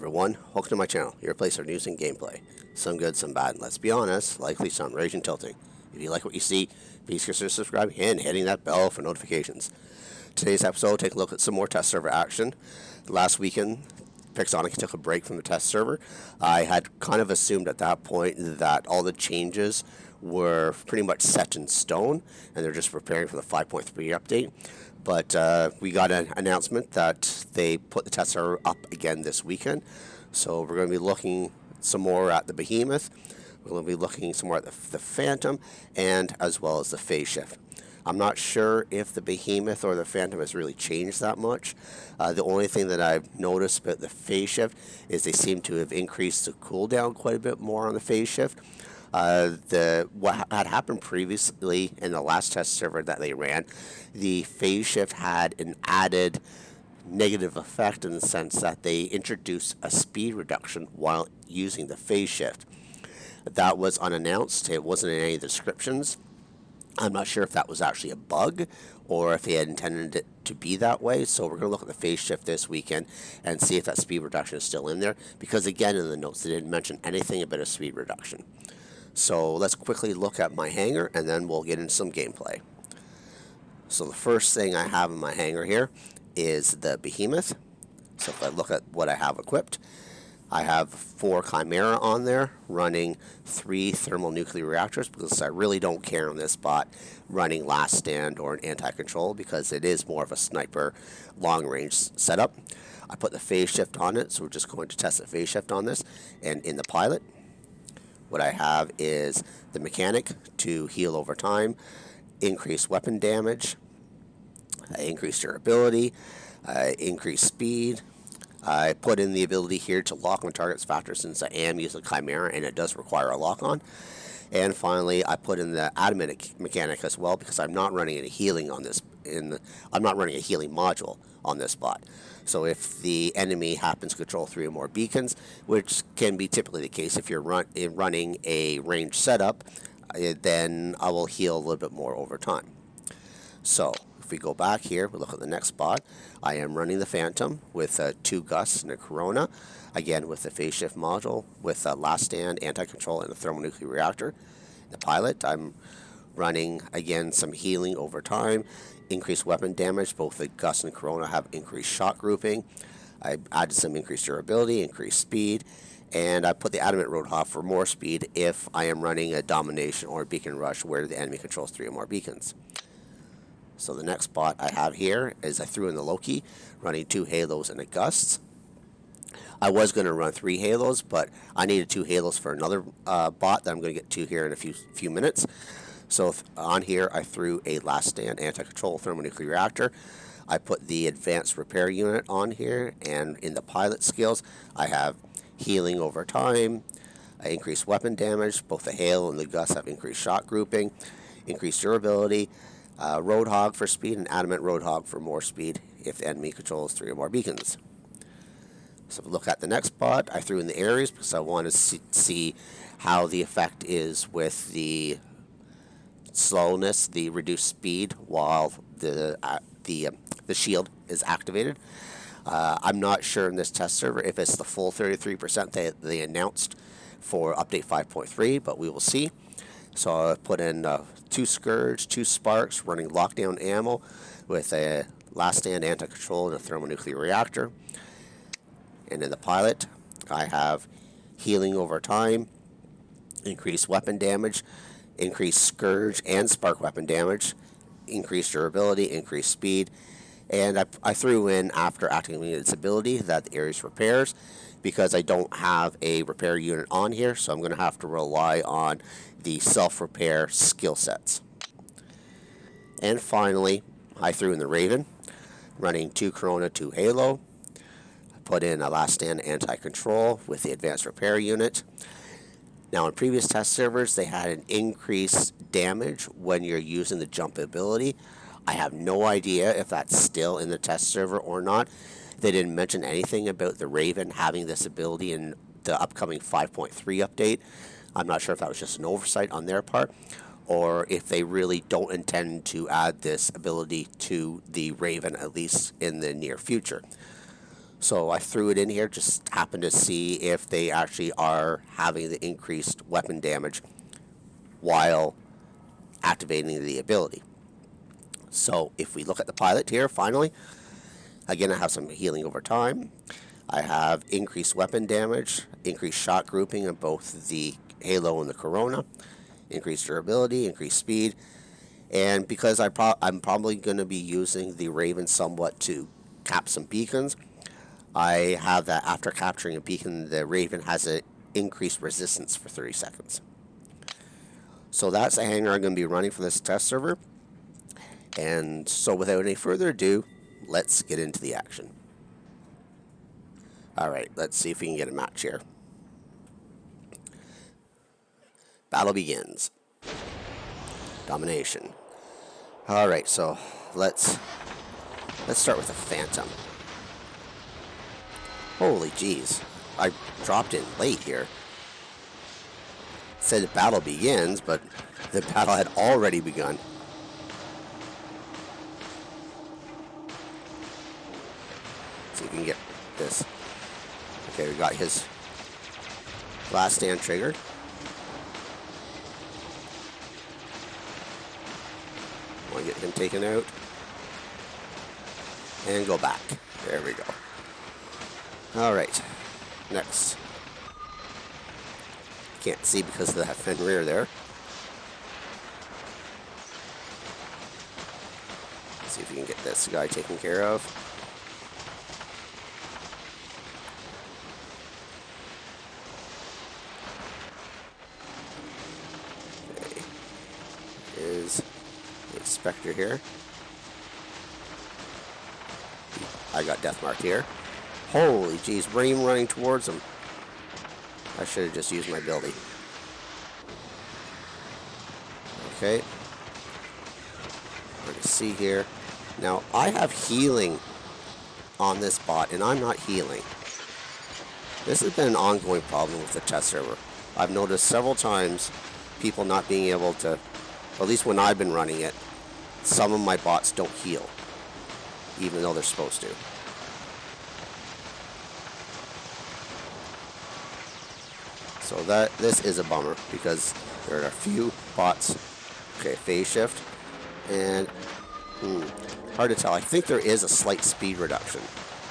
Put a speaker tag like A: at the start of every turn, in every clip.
A: everyone, welcome to my channel, your place for news and gameplay. Some good, some bad, and let's be honest, likely some raging tilting. If you like what you see, please consider subscribing and hitting that bell for notifications. Today's episode, take a look at some more test server action. Last weekend, Pixonic took a break from the test server. I had kind of assumed at that point that all the changes were pretty much set in stone, and they're just preparing for the 5.3 update. But we got an announcement that they put the test server up again this weekend. So we're going to be looking some more at the Behemoth. We're going to be looking some more at the Phantom, and as well as the phase shift. I'm not sure if the Behemoth or the Phantom has really changed that much. The only thing that I've noticed about the phase shift is they seem to have increased the cooldown quite a bit more on the phase shift. What had happened previously in the last test server that they ran, the phase shift had an added negative effect in the sense that they introduced a speed reduction while using the phase shift. That was unannounced. It wasn't in any of the descriptions. I'm not sure if that was actually a bug or if they had intended it to be that way. So we're going to look at the phase shift this weekend and see if that speed reduction is still in there. Because again, in the notes, they didn't mention anything about a speed reduction. So let's quickly look at my hangar and then we'll get into some gameplay. So the first thing I have in my hangar here is the Behemoth. So if I look at what I have equipped, I have 4 Chimera on there running 3 thermonuclear reactors because I really don't care on this spot running last stand or an anti-control because it is more of a sniper long range setup. I put the phase shift on it, so we're just going to test the phase shift on this. And in the pilot, what I have is the mechanic to heal over time, increase weapon damage, increase durability, increase speed. I put in the ability here to lock on targets faster since I am using Chimera and it does require a lock on. And finally, I put in the adamant mechanic as well because I'm not running any healing on this. I'm not running a healing module on this spot. So if the enemy happens to control 3 or more beacons, which can be typically the case if you're running a ranged setup, then I will heal a little bit more over time. So if we go back here, we look at the next spot. I am running the Phantom with 2 Gusts and a Corona, again with the phase shift module, with a last stand, anti-control, and a thermonuclear reactor. The pilot, I'm running again some healing over time, increased weapon damage. Both the Gust and Corona have increased shot grouping. I added some increased durability, increased speed, and I put the Adamant Roadhog for more speed if I am running a Domination or a Beacon Rush where the enemy controls 3 or more beacons. So the next spot I have here is I threw in the Loki, running 2 Halos and a Gust. I was going to run 3 Halos, but I needed 2 Halos for another bot that I'm going to get to here in a few minutes. So on here, I threw a last stand anti-control thermonuclear reactor. I put the advanced repair unit on here, and in the pilot skills, I have healing over time, increased weapon damage. Both the Hail and the Gust have increased shot grouping, increased durability, Roadhog for speed, and Adamant Roadhog for more speed if the enemy controls 3 or more beacons. So look at the next spot. I threw in the Ares because I want to see how the effect is with the slowness, the reduced speed while the shield is activated. I'm not sure in this test server if it's the full 33% they announced for update 5.3, but we will see. So I put in 2 Scourge, 2 Sparks, running lockdown ammo with a last stand anti-control and a thermonuclear reactor. And in the pilot, I have healing over time, increased weapon damage, increased Scourge and Spark weapon damage, increased durability, increased speed, and I threw in, after activating its ability, that the Ares repairs, because I don't have a repair unit on here, so I'm going to have to rely on the self-repair skill sets. And finally, I threw in the Raven, running 2 Corona, 2 Halo. I put in a last stand anti-control with the advanced repair unit. Now, in previous test servers, they had an increased damage when you're using the jump ability. I have no idea if that's still in the test server or not. They didn't mention anything about the Raven having this ability in the upcoming 5.3 update. I'm not sure if that was just an oversight on their part, or if they really don't intend to add this ability to the Raven, at least in the near future. So I threw it in here, just happened to see if they actually are having the increased weapon damage while activating the ability. So if we look at the pilot here, finally, again, I have some healing over time. I have increased weapon damage, increased shot grouping in both the Halo and the Corona, increased durability, increased speed, and because I'm probably going to be using the Raven somewhat to cap some beacons, I have that after capturing a beacon, the Raven has an increased resistance for 30 seconds. So that's the hangar I'm going to be running for this test server. And so without any further ado, let's get into the action. Alright, let's see if we can get a match here. Battle begins. Domination. Alright, so let's start with a Phantom. Holy jeez, I dropped in late here. It said the battle begins, but the battle had already begun. See if we can get this. Okay, we got his last stand triggered. Want to get him taken out. And go back. There we go. Alright, next. Can't see because of that fin rear there. Let's see if we can get this guy taken care of. Okay. Is the Spectre here. I got death mark here. Holy jeez, Brain running towards him. I should have just used my ability. Okay. We're going to see here. Now, I have healing on this bot, and I'm not healing. This has been an ongoing problem with the test server. I've noticed several times people not being able to, or at least when I've been running it, some of my bots don't heal, even though they're supposed to. So this is a bummer because there are a few bots. Okay, phase shift, and hard to tell. I think there is a slight speed reduction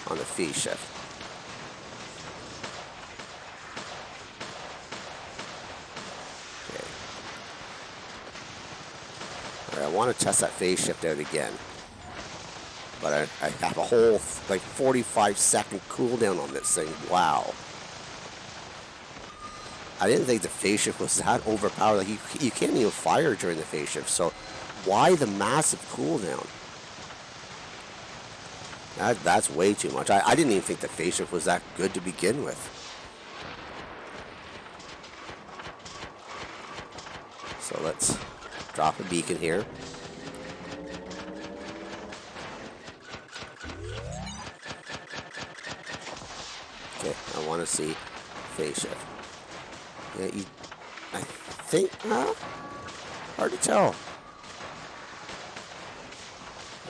A: on the phase shift. Okay. All right, I want to test that phase shift out again, but I have a whole like 45-second cooldown on this thing. Wow. I didn't think the phase shift was that overpowered. Like you can't even fire during the phase shift. So why the massive cooldown? That's way too much. I didn't even think the phase shift was that good to begin with. So let's drop a beacon here. Okay, I want to see phase shift. Yeah, I think, hard to tell.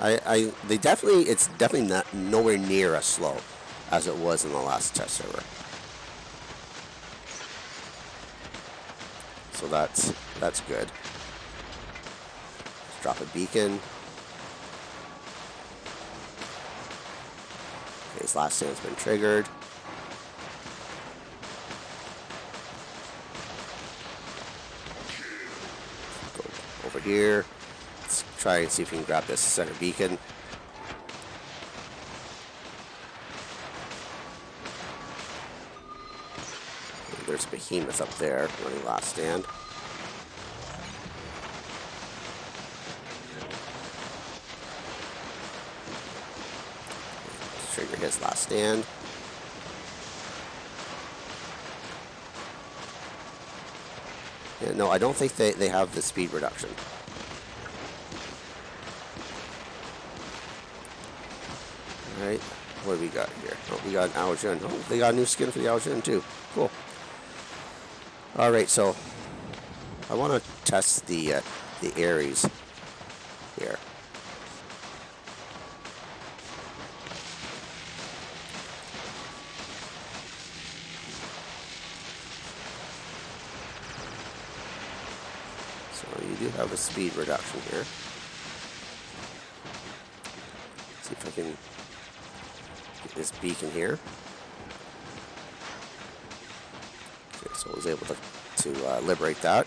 A: It's definitely not nowhere near as slow as it was in the last test server. So that's good. Let's drop a beacon. Okay, his last stand's been triggered. Over here. Let's try and see if we can grab this center beacon. There's Behemoth up there running last stand. Let's trigger his last stand. Yeah, no, I don't think they have the speed reduction. Alright, what do we got here? Oh, we got an Aojun. Oh, they got a new skin for the Aojun too. Cool. Alright, so I want to test the Ares here. we do have a speed reduction here. See if I can get this beacon here. Okay, so I was able to liberate that.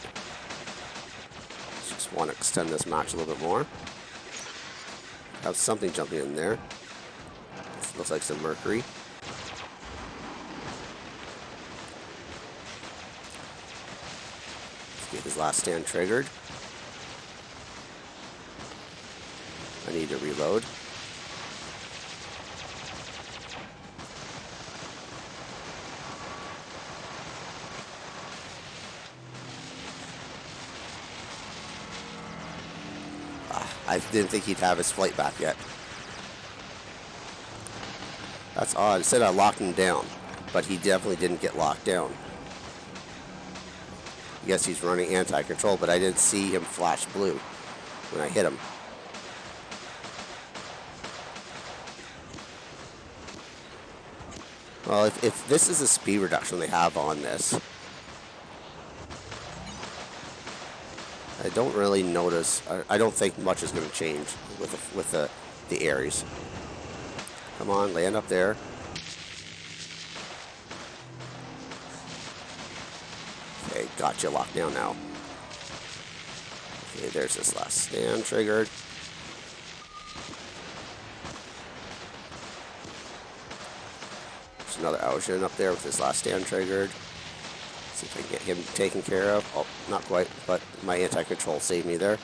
A: Just want to extend this match a little bit more. Have something jumping in there. Looks like some mercury. Let's get his last stand triggered. I need to reload. I didn't think he'd have his flight back yet. That's odd. It said I locked him down, but he definitely didn't get locked down. I guess he's running anti-control, but I didn't see him flash blue when I hit him. Well, if this is a speed reduction they have on this, I don't really notice. I don't think much is going to change with the Ares. Come on, land up there. Okay, got you locked down now. Okay, there's this last stand triggered. There's another Aushin up there with his last stand triggered. See if I can get him taken care of. Oh, not quite, but my anti-control saved me there.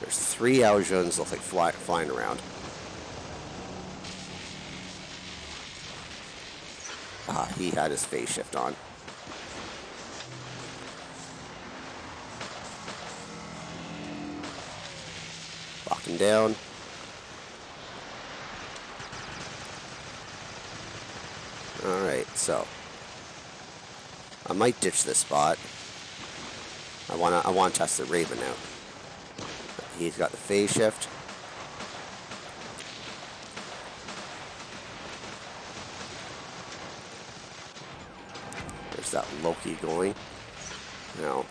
A: There's 3 Aojuns look like flying around. Ah, he had his phase shift on. Lock him down. Alright, so I might ditch this spot. I wanna test the Raven out. He's got the phase shift. There's that Loki going. Now,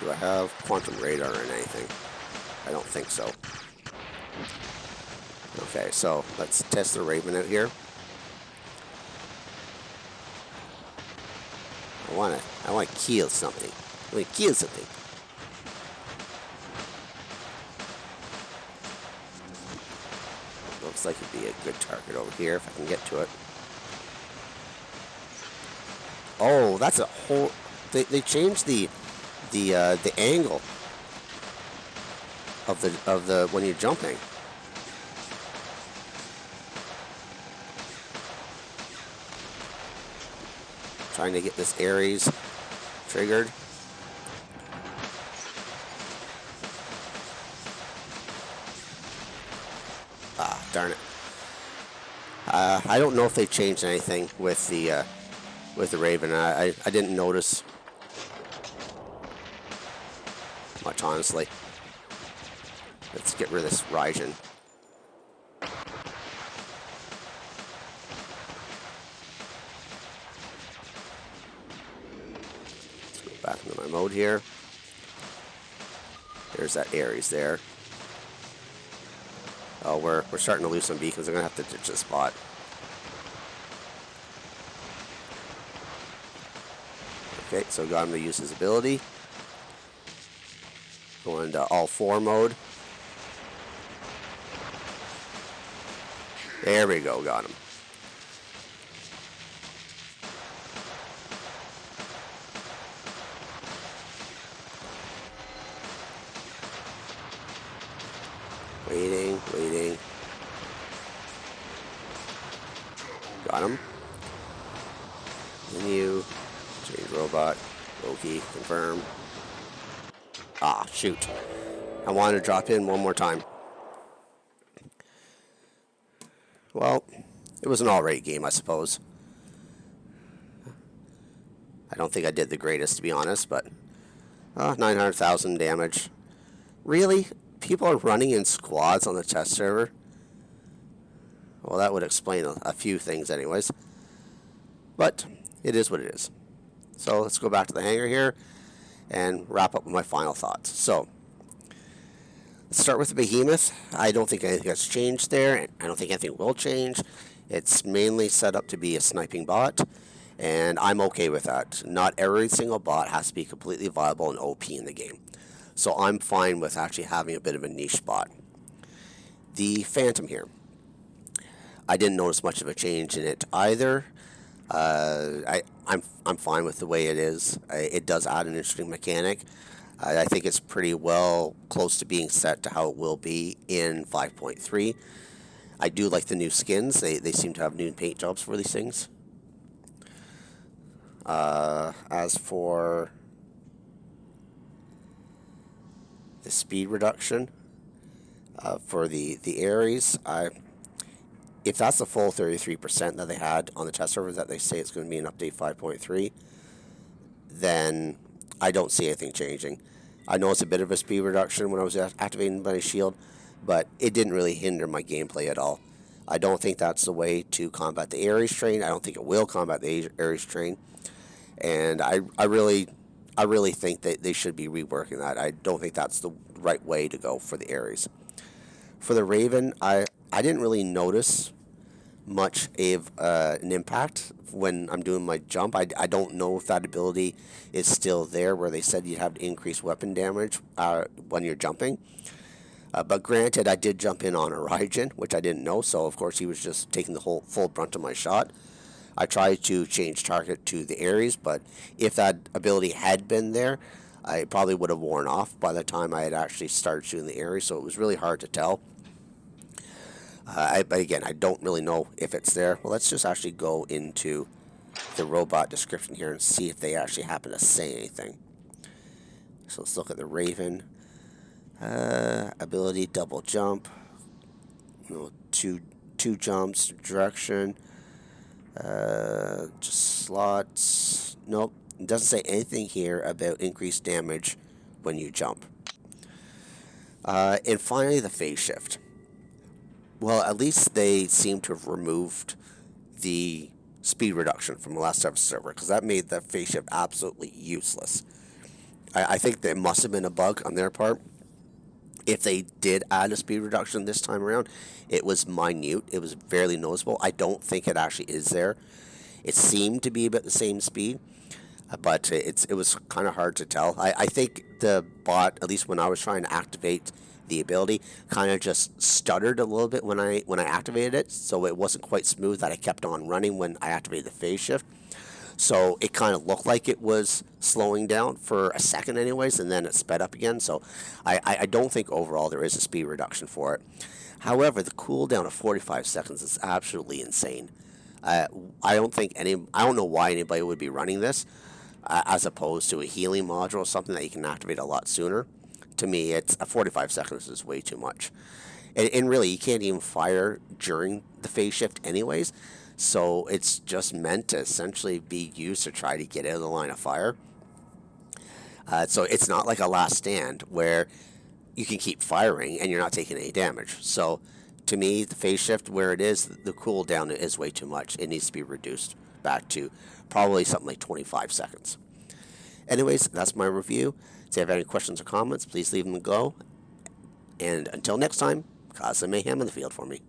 A: do I have quantum radar or anything? I don't think so. Okay, so let's test the Raven out here. I wanna kill something. I wanna kill something. Looks like it'd be a good target over here if I can get to it. Oh, that's a whole. They changed the angle of the when you're jumping. Trying to get this Ares triggered. Ah, darn it. I don't know if they changed anything with the Raven. I didn't notice much, honestly. Let's get rid of this Raijin. Back into my mode here. There's that Ares there. Oh, we're starting to lose some beacons. I'm gonna have to ditch this spot. Okay, so got him to use his ability. Go into all 4 mode. There we go, got him. Waiting. Got him. Menu. Change robot. Loki. Confirm. Ah, shoot. I wanted to drop in one more time. Well, it was an alright game, I suppose. I don't think I did the greatest, to be honest, but 900,000 damage. Really? People are running in squads on the test server? Well, that would explain a few things anyways. But it is what it is. So let's go back to the hangar here and wrap up with my final thoughts. So let's start with the Behemoth. I don't think anything has changed there, and I don't think anything will change. It's mainly set up to be a sniping bot, and I'm okay with that. Not every single bot has to be completely viable and OP in the game. So I'm fine with actually having a bit of a niche bot. The Phantom here, I didn't notice much of a change in it either. I'm fine with the way it is. It does add an interesting mechanic. I think it's pretty well close to being set to how it will be in 5.3. I do like the new skins. They seem to have new paint jobs for these things. As for the speed reduction for the Ares, if that's the full 33% that they had on the test server that they say it's going to be in update 5.3, then I don't see anything changing. I know it's a bit of a speed reduction when I was activating my shield, but it didn't really hinder my gameplay at all. I don't think that's the way to combat the Ares train. I don't think it will combat the Ares train, and I really think that they should be reworking that. I don't think that's the right way to go for the Ares. For the Raven, I didn't really notice much of an impact when I'm doing my jump. I don't know if that ability is still there where they said you'd have to increase weapon damage when you're jumping. But granted, I did jump in on a Raijin, which I didn't know, so of course he was just taking the whole full brunt of my shot. I tried to change target to the Ares, but if that ability had been there, I probably would have worn off by the time I had actually started shooting the Ares, so it was really hard to tell. But again, I don't really know if it's there. Well, let's just actually go into the robot description here and see if they actually happen to say anything. So let's look at the Raven. Ability, double jump. Two jumps, direction. Just slots. Nope. It doesn't say anything here about increased damage when you jump. And finally, the phase shift. Well, at least they seem to have removed the speed reduction from the last server, because that made the phase shift absolutely useless. I think there must have been a bug on their part. If they did add a speed reduction this time around, it was minute. It was barely noticeable. I don't think it actually is there. It seemed to be about the same speed, but it was kind of hard to tell. I think the bot, at least when I was trying to activate the ability, kind of just stuttered a little bit when I activated it, so it wasn't quite smooth that I kept on running when I activated the phase shift. So it kind of looked like it was slowing down for a second anyways, and then it sped up again. So I don't think overall there is a speed reduction for it. However, the cooldown of 45 seconds is absolutely insane. I don't know why anybody would be running this as opposed to a healing module or something that you can activate a lot sooner. To me, it's 45 seconds is way too much. And really, you can't even fire during the phase shift anyways. So it's just meant to essentially be used to try to get out of the line of fire. So it's not like a last stand where you can keep firing and you're not taking any damage. So to me, the phase shift where it is, the cooldown is way too much. It needs to be reduced back to probably something like 25 seconds. Anyways, that's my review. If you have any questions or comments, please leave them below. And until next time, cause some mayhem in the field for me.